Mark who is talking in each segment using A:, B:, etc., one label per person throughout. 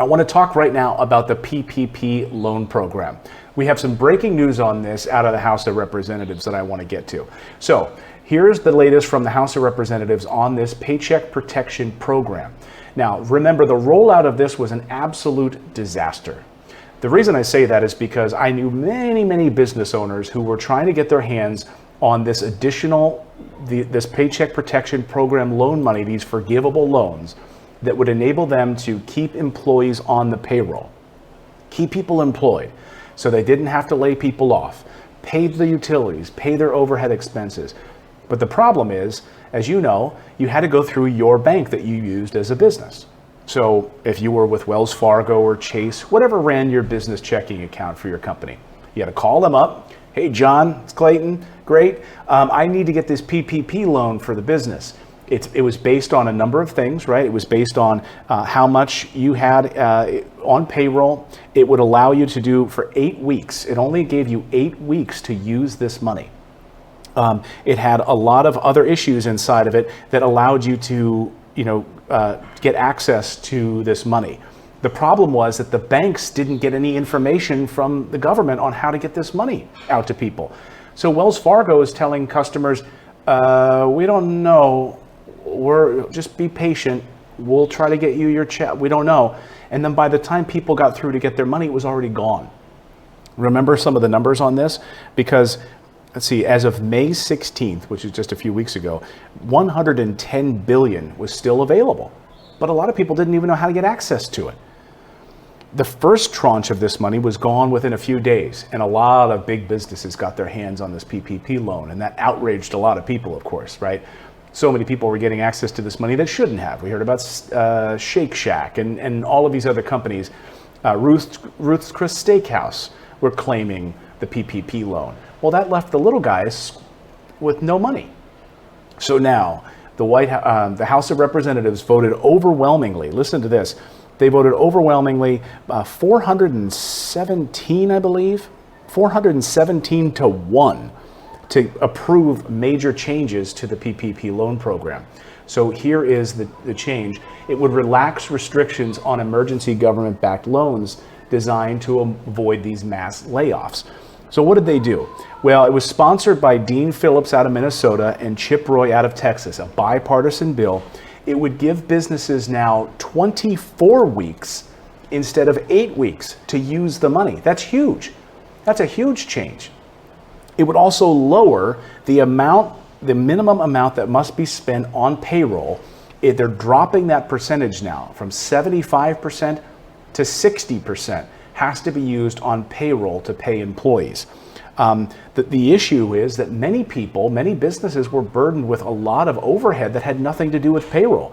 A: I want to talk right now about the PPP loan program. We have some breaking news on this out of the House of Representatives that I want to get to. So here's the latest from the House of Representatives on this Paycheck Protection Program. Now, remember, the rollout of this was an absolute disaster. The reason I say that is because I knew many business owners who were trying to get their hands on this additional, this Paycheck Protection Program loan money, these forgivable loans that would enable them to keep employees on the payroll, keep people employed so they didn't have to lay people off, pay the utilities, pay their overhead expenses. But the problem is, as you know, you had to go through your bank that you used as a business. So if you were with Wells Fargo or Chase, whatever ran your business checking account for your company, you had to call them up. Hey, John, it's Clayton. Great. I need to get this PPP loan for the business. It was based on a number of things, right? It was based on how much you had on payroll. It would allow you to do for 8 weeks. It only gave you 8 weeks to use this money. It had a lot of other issues inside of it that allowed you to, get access to this money. The problem was that the banks didn't get any information from the government on how to get this money out to people. So Wells Fargo is telling customers, we don't know. Just be patient. We'll try to get you your check. We don't know. And then by the time people got through to get their money, it was already gone. Remember some of the numbers on this? Because let's see, as of May 16th, which is just a few weeks ago, 110 billion was still available. But a lot of people didn't even know how to get access to it. The first tranche of this money was gone within a few days, and a lot of big businesses got their hands on this PPP loan, and that outraged a lot of people, of course, right? So many people were getting access to this money that shouldn't have. We heard about Shake Shack and all of these other companies. Ruth's Chris Steakhouse were claiming the PPP loan. Well, that left the little guys with no money. So now the House of Representatives voted overwhelmingly. Listen to this. They voted overwhelmingly 417, I believe, 417 to 1 to approve major changes to the PPP loan program. So here is the change. It would relax restrictions on emergency government-backed loans designed to avoid these mass layoffs. So what did they do? Well, it was sponsored by Dean Phillips out of Minnesota and Chip Roy out of Texas, a bipartisan bill. It would give businesses now 24 weeks instead of 8 weeks to use the money. That's huge. That's a huge change. It would also lower the minimum amount that must be spent on payroll. They're dropping that percentage now from 75% to 60% has to be used on payroll to pay employees. The issue is that many businesses were burdened with a lot of overhead that had nothing to do with payroll.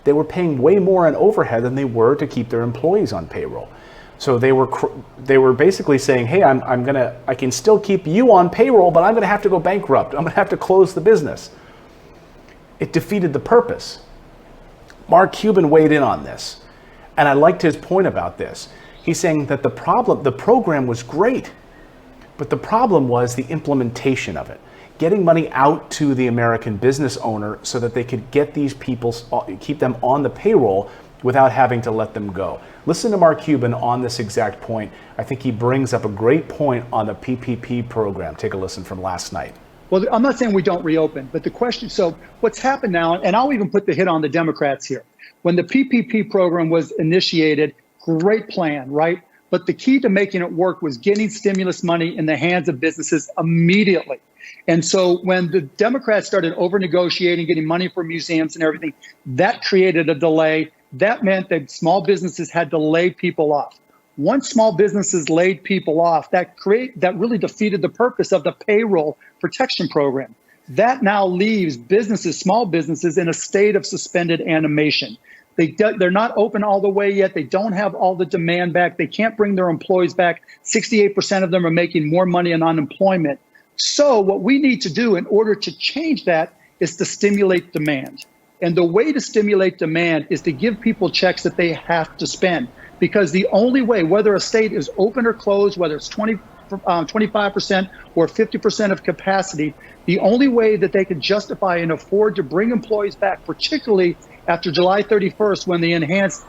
A: They were paying way more in overhead than they were to keep their employees on payroll. So they were basically saying, hey, I can still keep you on payroll, but I'm gonna have to go bankrupt. I'm gonna have to close the business. It defeated the purpose. Mark Cuban weighed in on this, and I liked his point about this. He's saying that the program was great, but the problem was the implementation of it. Getting money out to the American business owner so that they could get these people, keep them on the payroll without having to let them go. Listen to Mark Cuban on this exact point. I think he brings up a great point on the PPP program. Take a listen from last night.
B: Well, I'm not saying we don't reopen, but the question, so what's happened now, and I'll even put the hit on the Democrats here. When the PPP program was initiated, great plan, right? But the key to making it work was getting stimulus money in the hands of businesses immediately. And so when the Democrats started over negotiating, getting money for museums and everything, that created a delay. That meant that small businesses had to lay people off. Once small businesses laid people off, that really defeated the purpose of the payroll protection program. That now leaves businesses, small businesses, in a state of suspended animation. They're not open all the way yet. They don't have all the demand back. They can't bring their employees back. 68% of them are making more money in unemployment. So what we need to do in order to change that is to stimulate demand. And the way to stimulate demand is to give people checks that they have to spend. Because the only way, whether a state is open or closed, whether it's 25% or 50% of capacity, the only way that they can justify and afford to bring employees back, particularly after July 31st, when the enhanced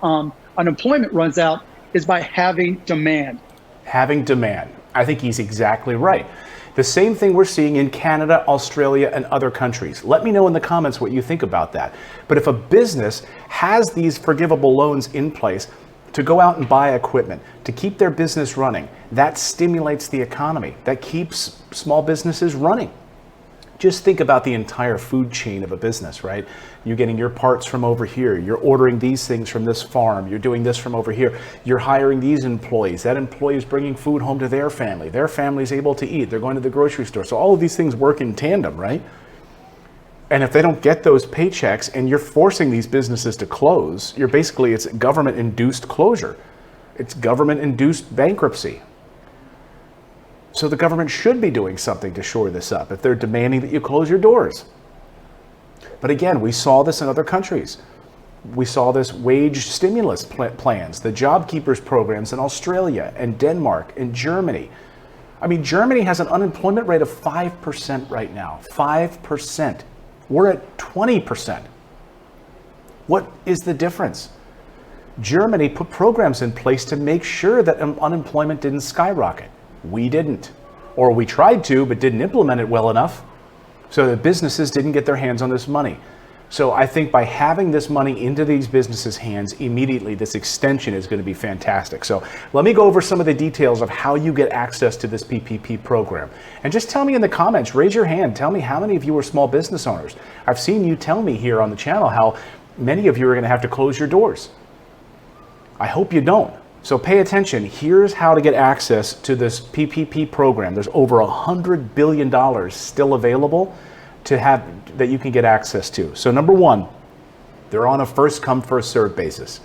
B: unemployment runs out is by having demand.
A: Having demand. I think he's exactly right. The same thing we're seeing in Canada, Australia, and other countries. Let me know in the comments what you think about that. But if a business has these forgivable loans in place to go out and buy equipment, to keep their business running, that stimulates the economy. That keeps small businesses running. Just think about the entire food chain of a business, right? You're getting your parts from over here. You're ordering these things from this farm. You're doing this from over here. You're hiring these employees. That employee is bringing food home to their family. Their family is able to eat. They're going to the grocery store. So all of these things work in tandem, right? And if they don't get those paychecks and you're forcing these businesses to close, it's government-induced closure. It's government-induced bankruptcy. So the government should be doing something to shore this up if they're demanding that you close your doors. But again, we saw this in other countries. We saw this wage stimulus plans, the job keepers programs in Australia and Denmark and Germany. I mean, Germany has an unemployment rate of 5% right now. 5%. We're at 20%. What is the difference? Germany put programs in place to make sure that unemployment didn't skyrocket. We didn't, or we tried to, but didn't implement it well enough, so that businesses didn't get their hands on this money. So I think by having this money into these businesses' hands immediately, this extension is going to be fantastic. So let me go over some of the details of how you get access to this PPP program. And just tell me in the comments, raise your hand, tell me how many of you are small business owners. I've seen you tell me here on the channel how many of you are going to have to close your doors. I hope you don't. So pay attention. Here's how to get access to this PPP program. There's over $100 billion still available that you can get access to. So number one, they're on a first come, first served basis.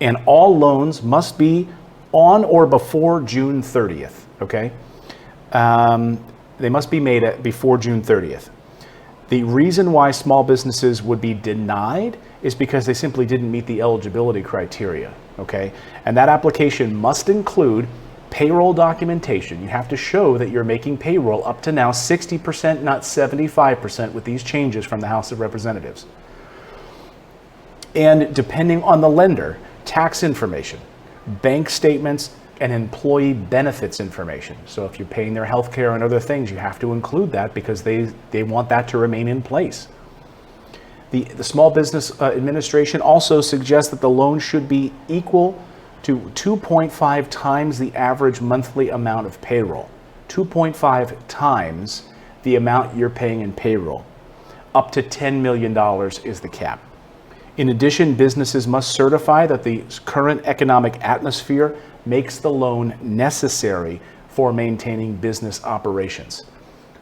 A: And all loans must be on or before June 30th, okay? They must be made before June 30th. The reason why small businesses would be denied is because they simply didn't meet the eligibility criteria, okay? And that application must include payroll documentation. You have to show that you're making payroll up to now 60%, not 75% with these changes from the House of Representatives. And depending on the lender, tax information, bank statements, and employee benefits information. So if you're paying their health care and other things, you have to include that because they want that to remain in place. The Small Business Administration also suggests that the loan should be equal to 2.5 times the average monthly amount of payroll. 2.5 times the amount you're paying in payroll. Up to $10 million is the cap. In addition, businesses must certify that the current economic atmosphere makes the loan necessary for maintaining business operations.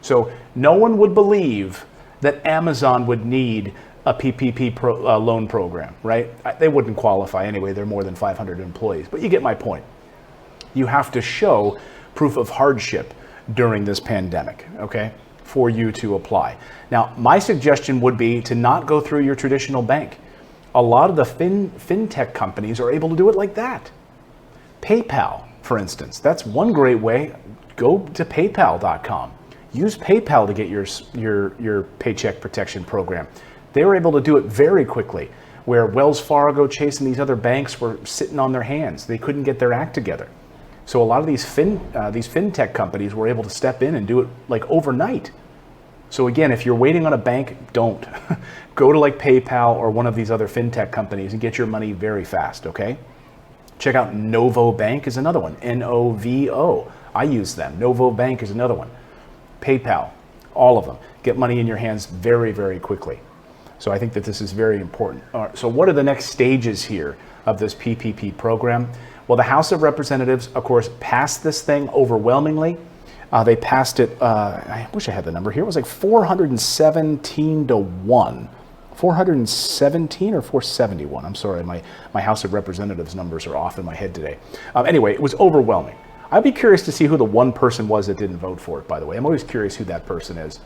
A: So no one would believe that Amazon would need a PPP loan program, right? They wouldn't qualify anyway. They're more than 500 employees, but you get my point. You have to show proof of hardship during this pandemic, okay, for you to apply. Now, my suggestion would be to not go through your traditional bank. A lot of the fintech companies are able to do it like that. PayPal, for instance, that's one great way. Go to paypal.com. Use PayPal to get your paycheck protection program. They were able to do it very quickly, where Wells Fargo, Chase, and these other banks were sitting on their hands. They couldn't get their act together. So a lot of these fintech companies were able to step in and do it like overnight. So again, if you're waiting on a bank, don't. Go to like PayPal or one of these other fintech companies and get your money very fast, okay? Check out Novo Bank is another one, N-O-V-O. I use them. Novo Bank is another one. PayPal, all of them. Get money in your hands very, very quickly. So I think that this is very important. All right, so what are the next stages here of this PPP program? Well, the House of Representatives, of course, passed this thing overwhelmingly. They passed it, I wish I had the number here. It was like 417 to 1. 417 or 471. I'm sorry, my House of Representatives numbers are off in my head today. Anyway, it was overwhelming. I'd be curious to see who the one person was that didn't vote for it, by the way. I'm always curious who that person is.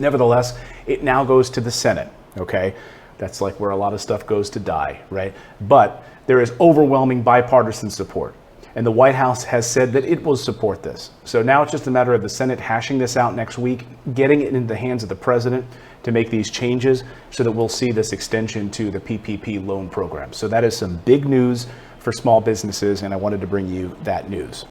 A: Nevertheless, it now goes to the Senate, okay? That's like where a lot of stuff goes to die, right? But there is overwhelming bipartisan support. And the White House has said that it will support this. So now it's just a matter of the Senate hashing this out next week, getting it into the hands of the president, to make these changes so that we'll see this extension to the PPP loan program. So that is some big news for small businesses, and I wanted to bring you that news.